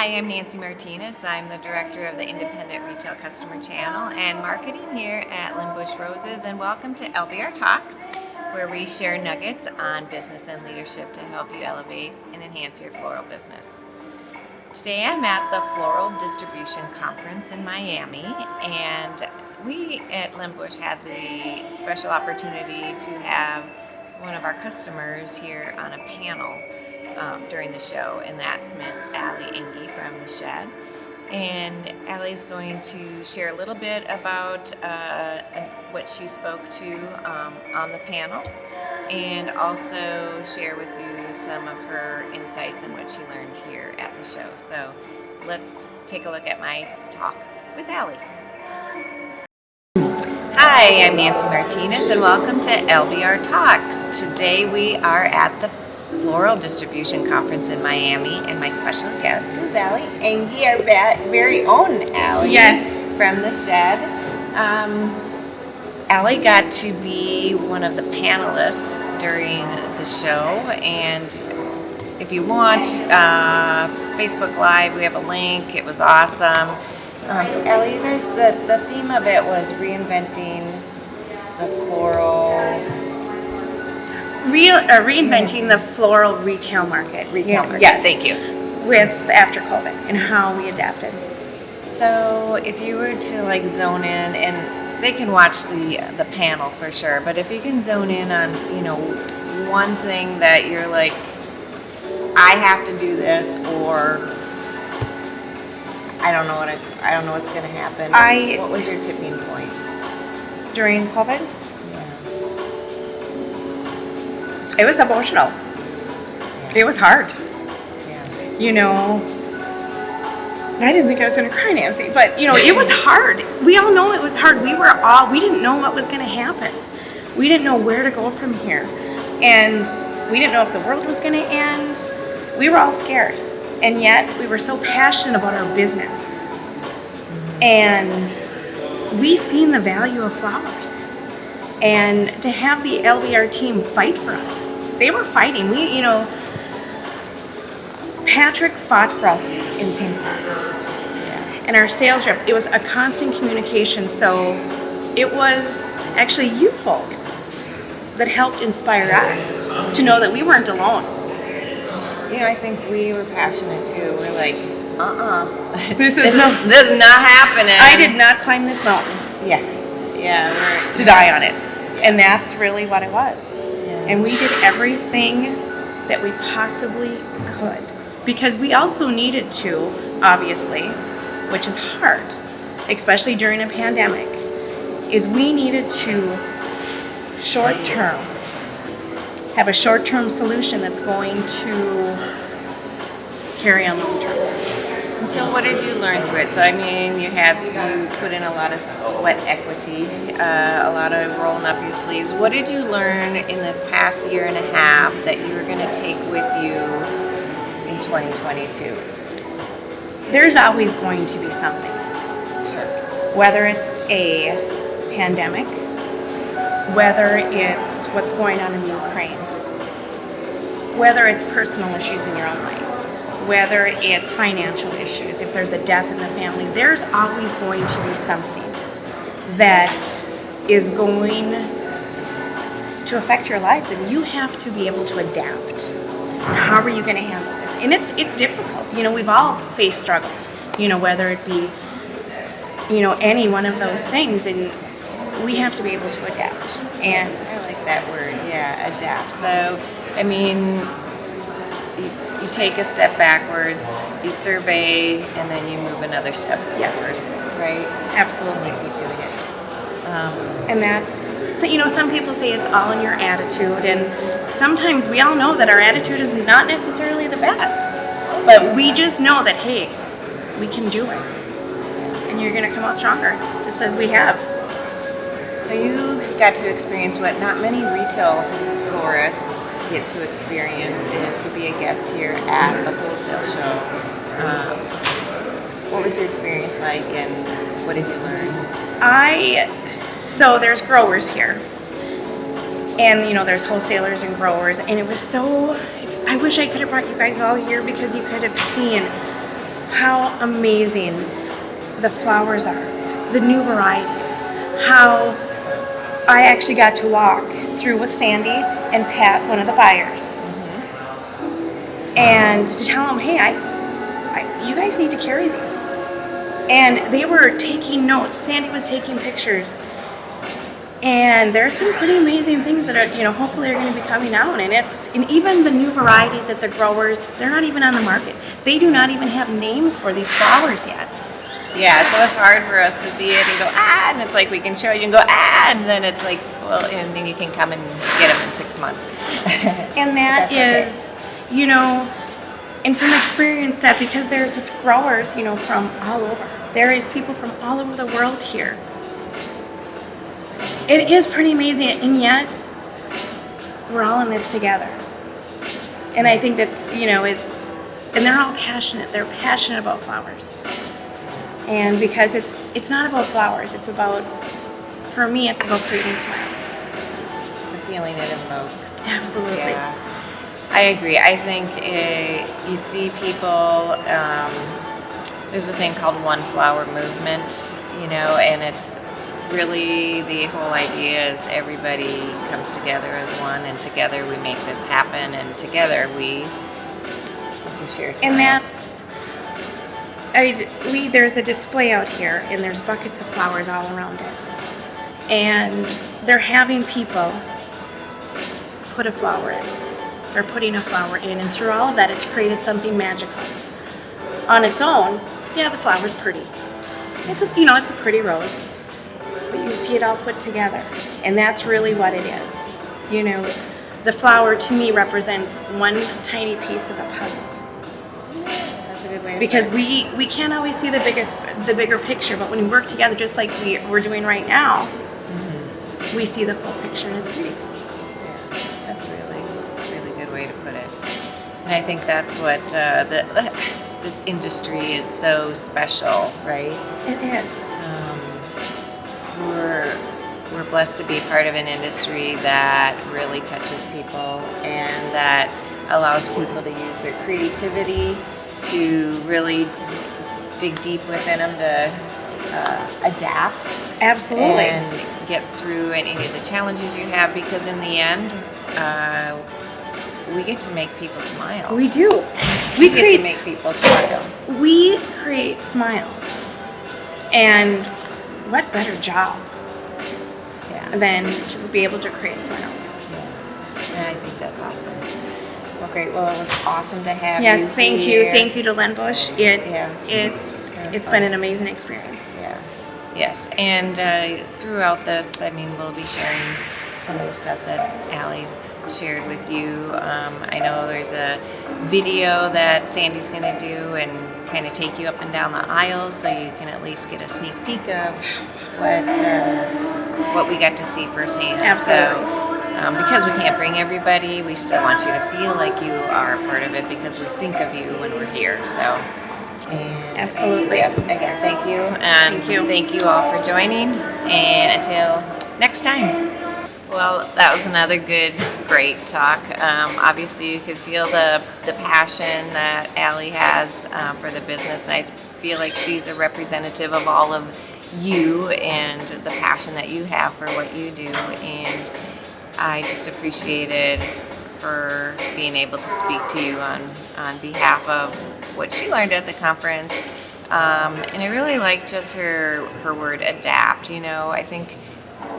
Hi, I'm Nancy Martinez. I'm the Director of the Independent Retail Customer Channel and Marketing here at Limbush Roses, and welcome to LBR Talks, where we share nuggets on business and leadership to help you elevate and enhance your floral business. Today I'm at the Floral Distribution Conference in Miami, and we at Limbush had the special opportunity to have one of our customers here on a panel during the show, and that's Miss Allie Enge from the Shed. And Allie's going to share a little bit about what she spoke to on the panel, and also share with you some of her insights and what she learned here at the show. So let's take a look at my talk with Allie. Hi, I'm Nancy Martinez, and welcome to LBR Talks. Today we are at the Floral Distribution Conference in Miami, and my special guest is Allie Enge, our very own Allie. Yes. From the Shed. Allie got to be one of the panelists during the show, and if you want, Facebook Live, we have a link. It was awesome. Allie, the theme of it was reinventing the floral... Reinventing the floral retail market. Market, yes. Thank you. With after COVID and how we adapted. So if you were to zone in, and they can watch the panel for sure, but if you can zone in on, one thing that you're like, I have to do this, or I don't know what's going to happen. What was your tipping point? During COVID? It was emotional. Yeah. It was hard. Yeah. I didn't think I was going to cry, Nancy, but it was hard. We all know it was hard. We didn't know what was going to happen. We didn't know where to go from here. And we didn't know if the world was going to end. We were all scared. And yet we were so passionate about our business. And we seen the value of flowers. And to have the LBR team fight for us. They were fighting. Patrick fought for us in St. Paul. Yeah. And our sales rep, it was a constant communication. So it was actually you folks that helped inspire us to know that we weren't alone. I think we were passionate too. We're like, This is not happening. I did not climb this mountain. Yeah. To die on it. Yeah. And that's really what it was. Yeah. And we did everything that we possibly could. Because we also needed to, obviously, which is hard, especially during a pandemic, is we needed to have a short-term solution that's going to carry on long-term. And so what did you learn through it? So you put in a lot of sweat equity, a lot of rolling up your sleeves. What did you learn in this past year and a half that you were going to take with you in 2022? There's always going to be something. Sure. Whether it's a pandemic, whether it's what's going on in Ukraine, whether it's personal issues in your own life, whether it's financial issues, if there's a death in the family, there's always going to be something that is going to affect your lives, and you have to be able to adapt. And how are you going to handle this? And it's difficult. We've all faced struggles, whether it be, any one of those things, and we have to be able to adapt. And I like that word, adapt. So, you take a step backwards, you survey, and then you move another step forward. Yes. Right? Absolutely. You keep doing it. And that's, some people say it's all in your attitude, and sometimes we all know that our attitude is not necessarily the best, but we just know that, hey, we can do it, and you're going to come out stronger, just as we have. So you got to experience what not many retail florists get to experience, is to be a guest here at the wholesale show. What was your experience like, and what did you learn? So there's growers here, and there's wholesalers and growers, and it was so, I wish I could have brought you guys all here because you could have seen how amazing the flowers are, the new varieties, how I actually got to walk through with Sandy and Pat, one of the buyers, and to tell them, hey, you guys need to carry these. And they were taking notes. Sandy was taking pictures. And there's some pretty amazing things that are, hopefully are going to be coming out. And even the new varieties that the growers, they're not even on the market. They do not even have names for these flowers yet. Yeah, so it's hard for us to see it and go, and it's like we can show you and go, and then it's like, well, and then you can come and get them in 6 months. And that is, and from experience that because there's growers, from all over. There is people from all over the world here. It is pretty amazing, and yet we're all in this together. And I think that's, and they're all passionate. They're passionate about flowers. And because it's not about flowers, it's about, for me, it's about creating smiles. The feeling it evokes. Absolutely. Yeah. I agree. I think you see people, there's a thing called One Flower Movement, and it's really the whole idea is everybody comes together as one, and together we make this happen, and together we share smiles. And that's, there's a display out here, and there's buckets of flowers all around it. And they're having people put a flower in. They're putting a flower in, and through all of that, it's created something magical. On its own, yeah, the flower's pretty. It's a pretty rose, but you see it all put together, and that's really what it is. The flower to me represents one tiny piece of the puzzle. That's a good way. Because we can't always see the bigger picture, but when we work together, just like we're doing right now, we see the full picture, and it's pretty. Yeah, that's a really good way to put it. And I think that's what this industry is so special, right? It is. We're blessed to be part of an industry that really touches people and that allows people to use their creativity to really dig deep within them to adapt. Absolutely. And get through any of the challenges you have, because in the end, we get to make people smile. We do. We get to make people smile. We create smiles. And what better job than to be able to create smiles? Yeah. And I think that's awesome. Well, great. Well, it was awesome to have you. Yes, thank here. you. Thank you to Len Bush. It's been an amazing experience. Yeah. Yes. And throughout this, we'll be sharing some of the stuff that Allie's shared with you. I know there's a video that Sandy's going to do and kind of take you up and down the aisles, so you can at least get a sneak peek of what we got to see firsthand. Absolutely. So, because we can't bring everybody, we still want you to feel like you are a part of it, because we think of you when we're here. So, absolutely. Yes. Again, thank you, and thank you all for joining. And until next time. Well, that was another great talk. Obviously, you could feel the passion that Allie has for the business, and I feel like she's a representative of all of you and the passion that you have for what you do. And I just appreciated her being able to speak to you on behalf of what she learned at the conference. And I really like just her word adapt. I think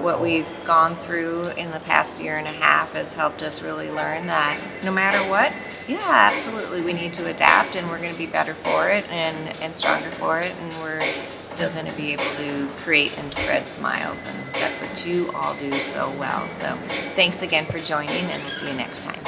what we've gone through in the past year and a half has helped us really learn that no matter what, yeah, absolutely, we need to adapt, and we're going to be better for it and stronger for it, and we're still going to be able to create and spread smiles, and that's what you all do so well. So thanks again for joining, and we'll see you next time.